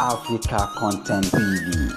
Africa Content TV.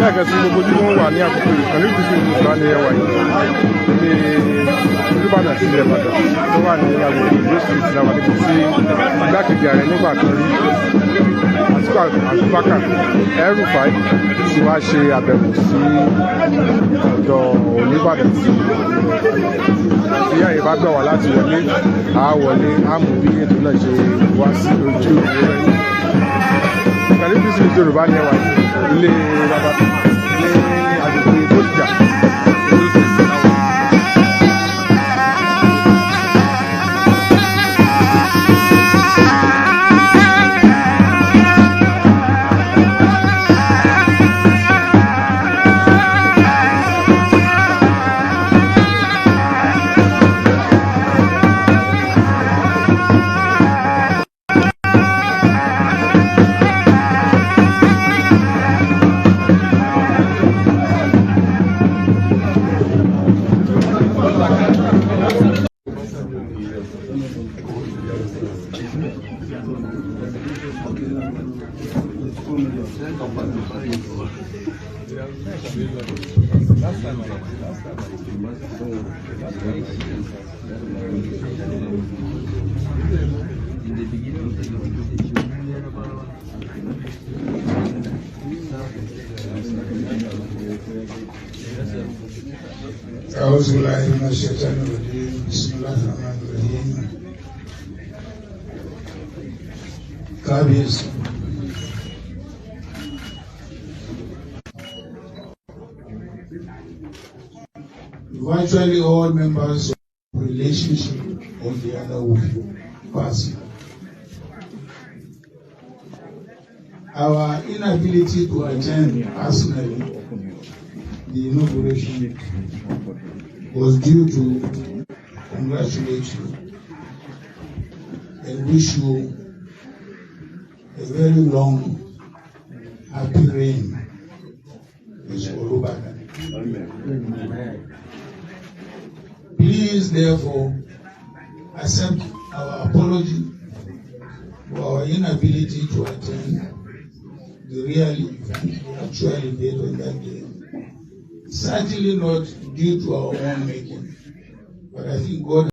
lẹ́ẹ̀kan sí gbogbo ojú tó ń wà ní àkókò ìkànnì ìdíje ìgbà ní ẹwà yìí ní Olúbàdàn sílẹ̀ Ìbàdàn tó wà ní agbègbè ìlú street náà wà níbi tí igbákejì ààrẹ nígbà kan rí Abubakar El-Rufai tí wàá ṣe àbẹ̀wò sí ọ̀dọ̀ Olúbàdàn tí àyè bá gbà wá láti wọlé á wọlé á mú bí ètò náà ṣe wá sí ojú ìwé rẹ̀. Kàlífì Yorùbá ní ẹwà ilé bàbá ní agbègbè Bódìjà. أعوذ بالله من الشيطان الرجيم بسم الله الرحمن الرحيم Kábíyèsí. Virtually all members of the relationship of the other party. Our inability to attend personally the inauguration was due to congratulate you and wish you a very long, happy reign with Olúbàdàn. Please, therefore, accept our apology for our inability to attend the real event, the actual event on that day. Certainly not due to our own making, but I think God